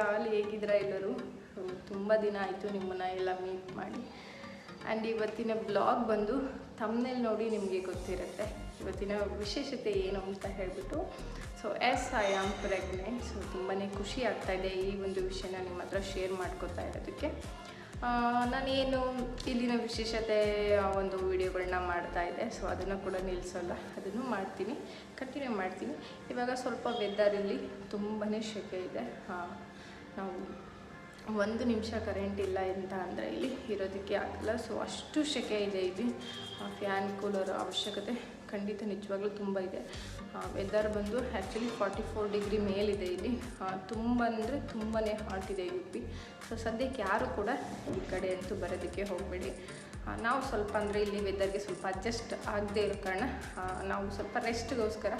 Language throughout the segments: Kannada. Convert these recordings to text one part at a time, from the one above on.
ಆಲ್ ಹೇಗಿದ್ದೀರಾ ಎಲ್ಲರೂ? ತುಂಬ ದಿನ ಆಯಿತು ನಿಮ್ಮನ್ನು ಎಲ್ಲ ಮೀಟ್ ಮಾಡಿ. ಆ್ಯಂಡ್ ಇವತ್ತಿನ ಬ್ಲಾಗ್ ಬಂದು ಥಂಬ್ನೇಲ್ ನೋಡಿ ನಿಮಗೆ ಗೊತ್ತಿರುತ್ತೆ ಇವತ್ತಿನ ವಿಶೇಷತೆ ಏನು ಅಂತ ಹೇಳಿಬಿಟ್ಟು. So I am pregnant. So ತುಂಬಾ ಖುಷಿ ಆಗ್ತಾಯಿದೆ ಈ ಒಂದು ವಿಷಯನ ನಿಮ್ಮ ಹತ್ರ ಶೇರ್ ಮಾಡ್ಕೊತಾ ಇರೋದಕ್ಕೆ. ನಾನೇನು ಇಲ್ಲಿನ ವಿಶೇಷತೆ ಒಂದು ವಿಡಿಯೋಗಳನ್ನ ಮಾಡ್ತಾಯಿದ್ದೆ. ಸೊ ಅದನ್ನು ಕೂಡ ನಿಲ್ಲಿಸೋಲ್ಲ, ಅದನ್ನು ಮಾಡ್ತೀನಿ, ಕಂಟಿನ್ಯೂ ಮಾಡ್ತೀನಿ. ಇವಾಗ ಸ್ವಲ್ಪ ವೆದರಲ್ಲಿ ತುಂಬಾ ಸೆಕೆ ಇದೆ. ನಾವು 1 ನಿಮಿಷ ಕರೆಂಟ್ ಇಲ್ಲ ಅಂತ ಅಂದರೆ ಇಲ್ಲಿ ಇರೋದಕ್ಕೆ ಆಗಲ್ಲ. ಸೊ ಅಷ್ಟು ಸೆಕೆ ಇದೆ ಇಲ್ಲಿ. ಫ್ಯಾನ್ ಕೂಲರ್ ಅವಶ್ಯಕತೆ ಖಂಡಿತ ನಿಜವಾಗ್ಲೂ ತುಂಬ ಇದೆ. ವೆದರ್ ಬಂದು ಆ್ಯಕ್ಚುಲಿ 44 ಡಿಗ್ರಿ ಮೇಲಿದೆ ಇಲ್ಲಿ. ತುಂಬ ಅಂದರೆ ತುಂಬಾ ಹಾಟ್ ಇದೆ UP. ಸೊ ಸದ್ಯಕ್ಕೆ ಯಾರು ಕೂಡ ಈ ಕಡೆ ಅಂತೂ ಬರೋದಕ್ಕೆ ಹೋಗಬೇಡಿ. ನಾವು ಸ್ವಲ್ಪ ಅಂದರೆ ಇಲ್ಲಿ ವೆದರ್ಗೆ ಸ್ವಲ್ಪ ಅಡ್ಜಸ್ಟ್ ಆಗದೆ ಇರೋ ಕಾರಣ ನಾವು ಸ್ವಲ್ಪ ರೆಸ್ಟ್ಗೋಸ್ಕರ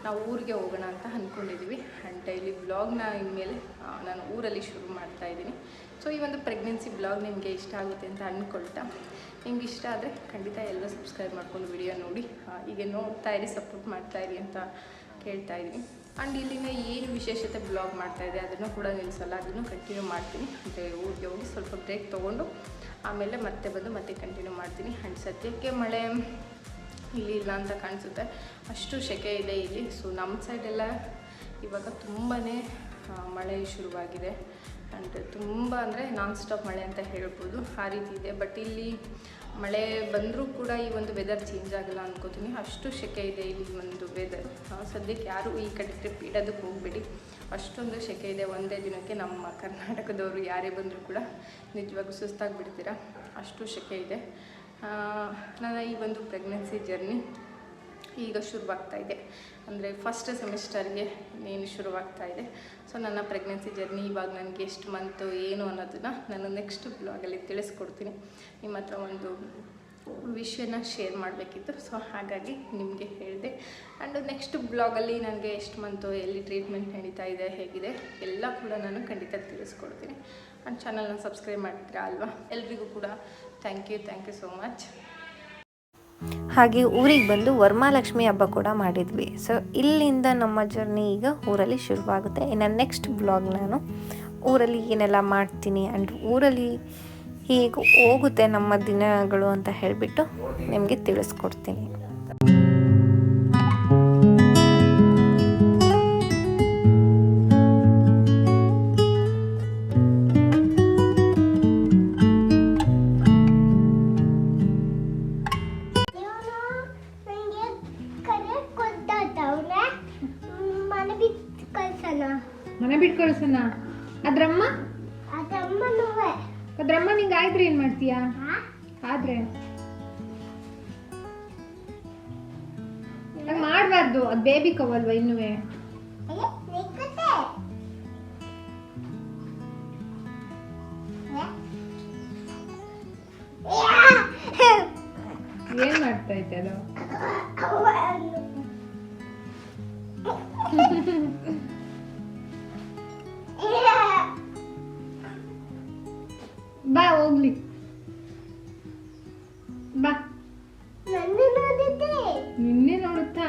ನಾವು ಊರಿಗೆ ಹೋಗೋಣ ಅಂತ ಅಂದ್ಕೊಂಡಿದ್ದೀವಿ. ಆ್ಯಂಡ್ ಡೈಲಿ ಬ್ಲಾಗ್ನ ಇನ್ಮೇಲೆ ನಾನು ಊರಲ್ಲಿ ಶುರು ಮಾಡ್ತಾಯಿದ್ದೀನಿ. ಸೊ ಈ ಒಂದು ಪ್ರೆಗ್ನೆನ್ಸಿ ಬ್ಲಾಗ್ ನಿಮಗೆ ಇಷ್ಟ ಆಗುತ್ತೆ ಅಂತ ಅಂದ್ಕೊಳ್ತಾ, ನಿಮ್ಗೆ ಇಷ್ಟ ಆದರೆ ಖಂಡಿತ ಎಲ್ಲ ಸಬ್ಸ್ಕ್ರೈಬ್ ಮಾಡ್ಕೊಂಡು ವಿಡಿಯೋ ನೋಡಿ ಹೀಗೆ ನೋಡ್ತಾಯಿರಿ, ಸಪೋರ್ಟ್ ಮಾಡ್ತಾಯಿರಿ ಅಂತ ಕೇಳ್ತಾಯಿದ್ದೀನಿ. ಆ್ಯಂಡ್ ಇಲ್ಲಿನ ಏನು ವಿಶೇಷತೆ ಬ್ಲಾಗ್ ಮಾಡ್ತಾಯಿದೆ ಅದನ್ನು ಕೂಡ ನಿಲ್ಲಿಸಲ್ಲ, ಅದನ್ನು ಕಂಟಿನ್ಯೂ ಮಾಡ್ತೀನಿ. ಅಂದರೆ ಊರಿಗೆ ಹೋಗಿ ಸ್ವಲ್ಪ ಬ್ರೇಕ್ ತೊಗೊಂಡು ಆಮೇಲೆ ಮತ್ತೆ ಕಂಟಿನ್ಯೂ ಮಾಡ್ತೀನಿ. ಆ್ಯಂಡ್ ಸದ್ಯಕ್ಕೆ ಮಳೆ ಇಲ್ಲಿ ಇಲ್ಲ ಅಂತ ಕಾಣಿಸುತ್ತೆ, ಅಷ್ಟು ಸೆಕೆ ಇದೆ ಇಲ್ಲಿ. ಸೊ ನಮ್ಮ ಸೈಡೆಲ್ಲ ಇವಾಗ ತುಂಬಾ ಮಳೆ ಶುರುವಾಗಿದೆ. ಆ್ಯಂಡ್ ತುಂಬ ಅಂದರೆ ನಾನ್ ಸ್ಟಾಪ್ ಮಳೆ ಅಂತ ಹೇಳ್ಬೋದು, ಆ ರೀತಿ ಇದೆ. ಬಟ್ ಇಲ್ಲಿ ಮಳೆ ಬಂದರೂ ಕೂಡ ಈ ಒಂದು ವೆದರ್ ಚೇಂಜ್ ಆಗಲ್ಲ ಅಂದ್ಕೋತೀನಿ, ಅಷ್ಟು ಸೆಕೆ ಇದೆ ಇಲ್ಲಿ ಒಂದು ವೆದರ್. ಸದ್ಯಕ್ಕೆ ಯಾರು ಈ ಕಡೆ ಟ್ರಿಪ್ ಇಡೋದಕ್ಕೆ ಹೋಗಬೇಡಿ, ಅಷ್ಟೊಂದು ಸೆಕೆ ಇದೆ. ಒಂದೇ ದಿನಕ್ಕೆ ನಮ್ಮ ಕರ್ನಾಟಕದವರು ಯಾರೇ ಬಂದರೂ ಕೂಡ ನಿಜವಾಗೂ ಸುಸ್ತಾಗಿಬಿಡ್ತೀರಾ, ಅಷ್ಟು ಸೆಕೆ ಇದೆ. ನನ್ನ ಈ ಒಂದು ಪ್ರೆಗ್ನೆನ್ಸಿ ಜರ್ನಿ ಈಗ ಶುರುವಾಗ್ತಾಯಿದೆ, ಅಂದರೆ ಫಸ್ಟ್ ಸೆಮಿಸ್ಟರ್ಗೆ ಇನ್ನೇನು ಶುರುವಾಗ್ತಾಯಿದೆ. ಸೊ ನನ್ನ ಪ್ರೆಗ್ನೆನ್ಸಿ ಜರ್ನಿ ಇವಾಗ ನನಗೆ ಎಷ್ಟು ಮಂತು ಏನು ಅನ್ನೋದನ್ನು ನಾನು ನೆಕ್ಸ್ಟ್ ಬ್ಲಾಗಲ್ಲಿ ತಿಳಿಸ್ಕೊಡ್ತೀನಿ. ನಿಮ್ಮ ಹತ್ರ ಒಂದು ವಿಷಯನ ಶೇರ್ ಮಾಡಬೇಕಿತ್ತು, ಸೊ ಹಾಗಾಗಿ ನಿಮಗೆ ಹೇಳಿದೆ. ಆ್ಯಂಡ್ ನೆಕ್ಸ್ಟ್ ಬ್ಲಾಗಲ್ಲಿ ನನಗೆ ಎಷ್ಟು ಮಂತು, ಎಲ್ಲಿ ಟ್ರೀಟ್ಮೆಂಟ್ ನಡೀತಾ ಇದೆ, ಹೇಗಿದೆ ಎಲ್ಲ ಕೂಡ ನಾನು ಖಂಡಿತ ತಿಳಿಸ್ಕೊಡ್ತೀನಿ. ಆ್ಯಂಡ್ ಚಾನಲ್ನ ಸಬ್ಸ್ಕ್ರೈಬ್ ಮಾಡ್ತೀರಾ ಅಲ್ವಾ? ಎಲ್ರಿಗೂ ಕೂಡ ಥ್ಯಾಂಕ್ ಯು ಸೋ ಮಚ್. ಹಾಗೆ ಊರಿಗೆ ಬಂದು ವರಮಹಾಲಕ್ಷ್ಮಿ ಹಬ್ಬ ಕೂಡ ಮಾಡಿದ್ವಿ. ಸೊ ಇಲ್ಲಿಂದ ನಮ್ಮ ಜರ್ನಿ ಈಗ ಊರಲ್ಲಿ ಶುರುವಾಗುತ್ತೆ. ಇನ್ನು ನೆಕ್ಸ್ಟ್ ಬ್ಲಾಗ್ ನಾನು ಊರಲ್ಲಿ ಏನೆಲ್ಲ ಮಾಡ್ತೀನಿ ಆ್ಯಂಡ್ ಊರಲ್ಲಿ ಹೇಗೆ ಹೋಗುತ್ತೆ ನಮ್ಮ ದಿನಗಳು ಅಂತ ಹೇಳಿಬಿಟ್ಟು ನಿಮಗೆ ತಿಳಿಸ್ಕೊಡ್ತೀನಿ. ಮನೆ ಬಿಟ್ಟು ಕಳ್ಸೋಣ. ಅದ್ರಮ್ಮ ನಿಂಗೆ ಆಯ್ದ್ರೆ ಏನ್ ಮಾಡ್ತೀಯಾ? ಆದ್ರೆ ಮಾಡಬಾರ್ದು, ಅದು ಬೇಬಿ ಕವಲ್ವಾ ಇನ್ನುವೆ. ಏನ್ ಮಾಡ್ತಾ ಇದ್ದೆ ಅದು? ಬಾ ಹೋಗ್ಲಿ, ಬಾ. ನಿನ್ನೆ ನೋಡುತ್ತಾ?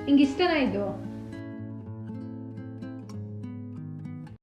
ಹಿಂಗಿಷ್ಟನಾ ಇದು?